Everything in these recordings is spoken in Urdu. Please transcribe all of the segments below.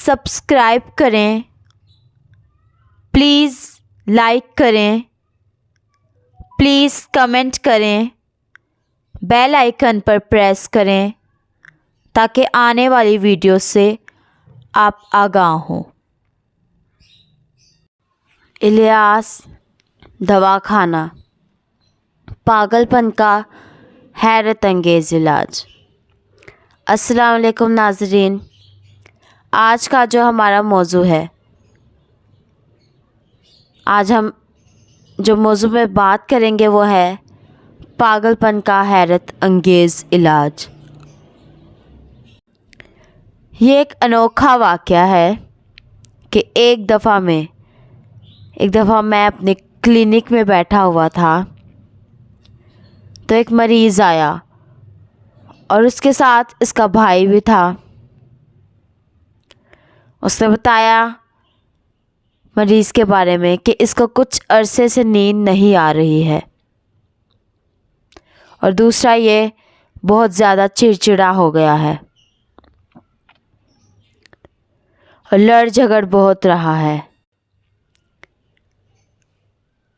سبسکرائب کریں، پلیز لائک کریں، پلیز کمنٹ کریں، بیل آئیکن پر پریس کریں تاکہ آنے والی ویڈیو سے آپ آگاہ ہوں۔ الیاس دواخانہ، پاگل پن کا حیرت انگیز علاج۔ السلام علیکم ناظرین، آج کا جو ہمارا موضوع ہے، آج ہم جو موضوع میں بات کریں گے وہ ہے پاگل پن کا حیرت انگیز علاج۔ یہ ایک انوکھا واقعہ ہے کہ ایک دفعہ میں اپنے کلینک میں بیٹھا ہوا تھا تو ایک مریض آیا اور اس کے ساتھ اس کا بھائی بھی تھا۔ اس نے بتایا مریض کے بارے میں کہ اس کو کچھ عرصے سے نیند نہیں آ رہی ہے، اور دوسرا یہ بہت زیادہ چڑچڑا ہو گیا ہے اور لڑ جھگڑ بہت رہا ہے۔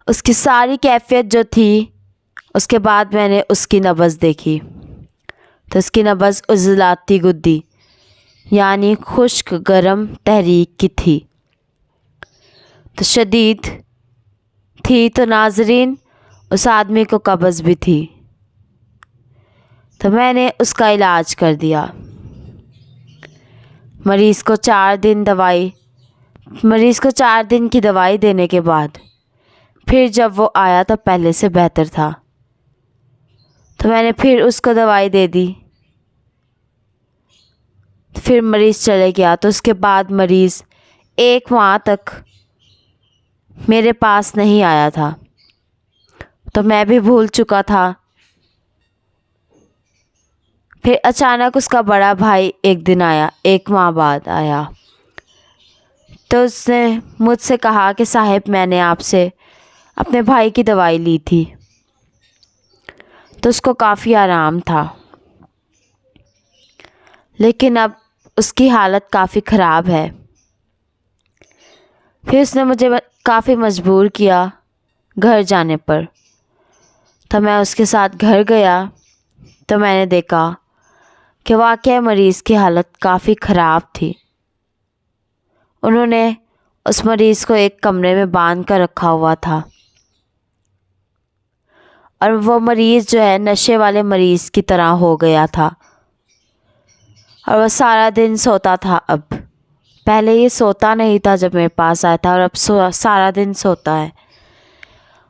اس کی ساری کیفیت جو تھی، اس کے بعد میں نے اس کی نبض دیکھی تو اس کی نبض عضلاتی گدی یعنی خشک گرم تحریک کی تھی، تو شدید تھی۔ تو ناظرین، اس آدمی کو قبض بھی تھی، تو میں نے اس کا علاج کر دیا۔ مریض کو 4 دن کی دوائی دینے کے بعد پھر جب وہ آیا تو پہلے سے بہتر تھا، تو میں نے پھر اس کو دوائی دے دی۔ پھر مریض چلے گیا، تو اس کے بعد مریض 1 ماہ تک میرے پاس نہیں آیا تھا، تو میں بھی بھول چکا تھا۔ پھر اچانک اس کا بڑا بھائی ایک دن آیا، 1 ماہ بعد آیا، تو اس نے مجھ سے کہا کہ صاحب میں نے آپ سے اپنے بھائی کی دوائی لی تھی، تو اس کو کافی آرام تھا، لیکن اب اس کی حالت کافی خراب ہے۔ پھر اس نے مجھے کافی مجبور کیا گھر جانے پر، تو میں اس کے ساتھ گھر گیا تو میں نے دیکھا کہ واقعی مریض کی حالت کافی خراب تھی۔ انہوں نے اس مریض کو ایک کمرے میں باندھ کر رکھا ہوا تھا، اور وہ مریض جو ہے نشے والے مریض کی طرح ہو گیا تھا، اور وہ سارا دن سوتا تھا۔ اب پہلے یہ سوتا نہیں تھا جب میرے پاس آیا تھا، اور اب سارا دن سوتا ہے۔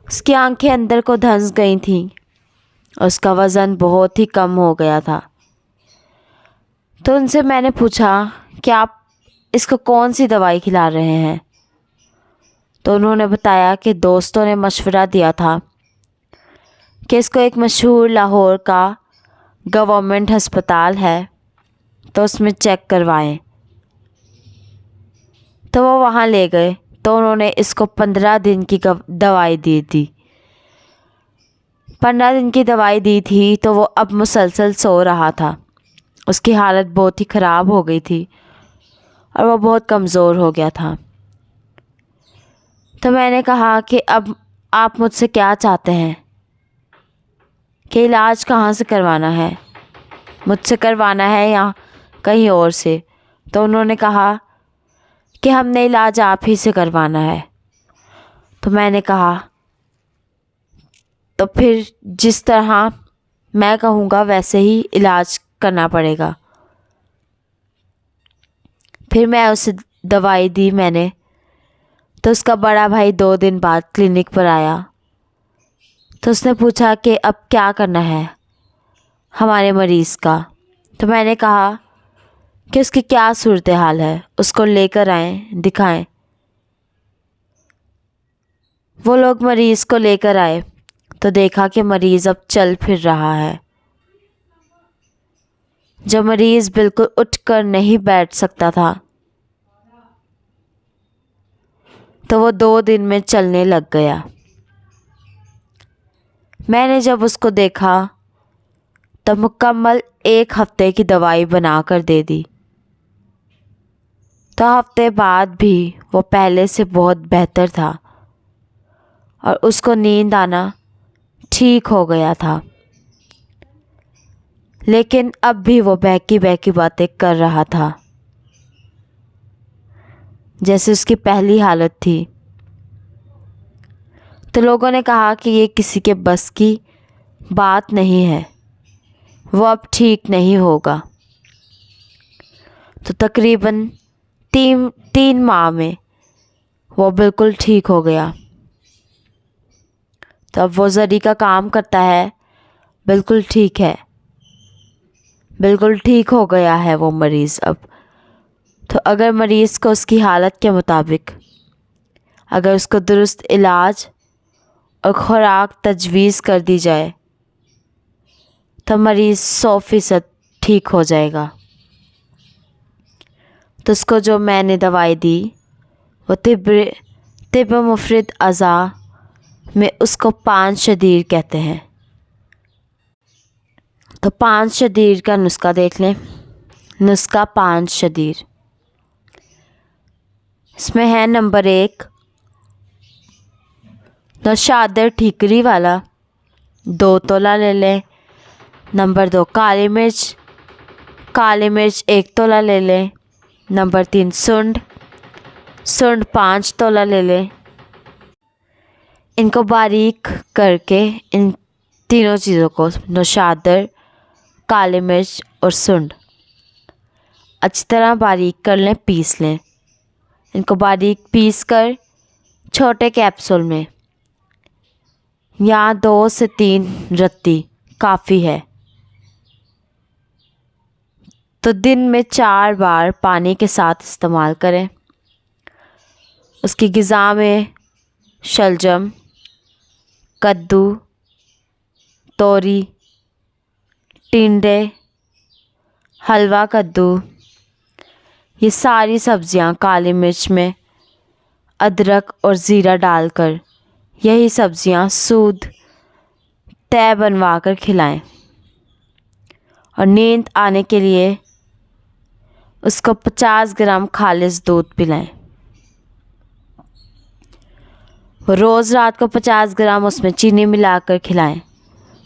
اس کی آنکھیں اندر کو دھنس گئی تھیں اور اس کا وزن بہت ہی کم ہو گیا تھا۔ تو ان سے میں نے پوچھا کہ آپ اس کو کون سی دوائی کھلا رہے ہیں؟ تو انہوں نے بتایا کہ دوستوں نے مشورہ دیا تھا کہ اس کو ایک مشہور لاہور کا گورنمنٹ ہسپتال ہے تو اس میں چیک کروائیں۔ تو وہ وہاں لے گئے، تو انہوں نے اس کو 15 دن کی دوائی دی تھی۔ 15 دن کی دوائی دی تھی تو وہ اب مسلسل سو رہا تھا۔ اس کی حالت بہت ہی خراب ہو گئی تھی اور وہ بہت کمزور ہو گیا تھا۔ تو میں نے کہا کہ اب آپ مجھ سے کیا چاہتے ہیں، کہ علاج کہاں سے کروانا ہے، مجھ سے کروانا ہے یا کہیں اور سے؟ تو انہوں نے کہا کہ ہم نے علاج آپ ہی سے کروانا ہے۔ تو میں نے کہا تو پھر جس طرح میں کہوں گا ویسے ہی علاج کرنا پڑے گا۔ پھر میں اسے دوائی دی میں نے، تو اس کا بڑا بھائی 2 دن بعد کلینک پر آیا، تو اس نے پوچھا کہ اب کیا کرنا ہے ہمارے مریض کا۔ تو میں نے کہا کہ اس کی کیا صورتحال ہے، اس کو لے کر آئیں، دکھائیں۔ وہ لوگ مریض کو لے کر آئے تو دیکھا کہ مریض اب چل پھر رہا ہے۔ جو مریض بالکل اٹھ کر نہیں بیٹھ سکتا تھا، تو وہ 2 دن میں چلنے لگ گیا۔ میں نے جب اس کو دیکھا تو مکمل 1 ہفتے کی دوائی بنا کر دے دی، تو ہفتے بعد بھی وہ پہلے سے بہت بہتر تھا اور اس کو نیند آنا ٹھیک ہو گیا تھا، لیکن اب بھی وہ بہکی بہکی باتیں کر رہا تھا جیسے اس کی پہلی حالت تھی۔ تو لوگوں نے کہا کہ یہ کسی کے بس کی بات نہیں ہے، وہ اب ٹھیک نہیں ہوگا۔ تو تقریباً 3 ماہ میں وہ بالکل ٹھیک ہو گیا۔ تو اب وہ زری کا کام کرتا ہے، بالکل ٹھیک ہے، بالکل ٹھیک ہو گیا ہے وہ مریض اب۔ تو اگر مریض کو اس کی حالت کے مطابق اگر اس کو درست علاج اور خوراک تجویز کر دی جائے تو مریض 100% ٹھیک ہو جائے گا۔ تو اس کو جو میں نے دوائی دی وہ طب مفرد اعضاء میں اس کو 5 شدیر کہتے ہیں۔ تو 5 شدیر کا نسخہ دیکھ لیں۔ نسخہ 5 شدیر، اس میں ہے نمبر 1 نوشادر ٹھیکری والا 2 تولہ لے لیں۔ نمبر 2 کالی مرچ 1 تولہ لے لیں۔ نمبر 3 سنڈ 5 تولہ لے لیں۔ ان کو باریک کر کے ان تینوں چیزوں کو نوشادر، کالی مرچ اور سنڈ اچھی طرح باریک کر لیں، پیس لیں۔ ان کو باریک پیس کر چھوٹے کیپسول میں یا 2 سے 3 رتی کافی ہے۔ تو دن میں 4 بار پانی کے ساتھ استعمال کریں۔ اس کی غذا میں شلجم، کدو، توری، ٹنڈے، حلوہ کدو، یہ ساری سبزیاں کالی مرچ میں ادرک اور زیرہ ڈال کر یہی سبزیاں سود طے بنوا کر کھلائیں، اور نیند آنے کے لیے اس کو 50 گرام خالص دودھ پلائیں۔ روز رات کو 50 گرام اس میں چینی ملا کر کھلائیں۔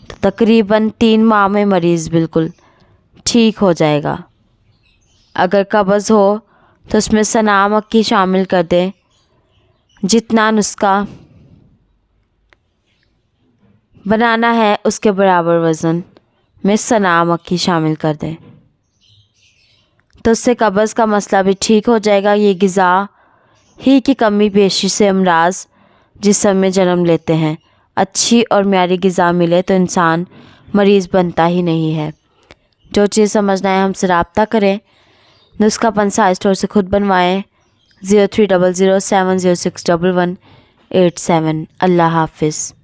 تو تقریباً 3 ماہ میں مریض بالکل ٹھیک ہو جائے گا۔ اگر قبض ہو تو اس میں سنا مکھی شامل کر دیں۔ جتنا نسخہ بنانا ہے اس کے برابر وزن میں سنا مکھی شامل کر دیں، تو اس سے قبض کا مسئلہ بھی ٹھیک ہو جائے گا۔ یہ غذا ہی کی کمی بیشی سے امراض جسم میں جنم لیتے ہیں۔ اچھی اور معیاری غذا ملے تو انسان مریض بنتا ہی نہیں ہے۔ جو چیز سمجھنا ہے ہم سے رابطہ کریں۔ نسخہ پنسا اسٹور سے خود بنوائیں۔ 0300706187۔ اللہ حافظ۔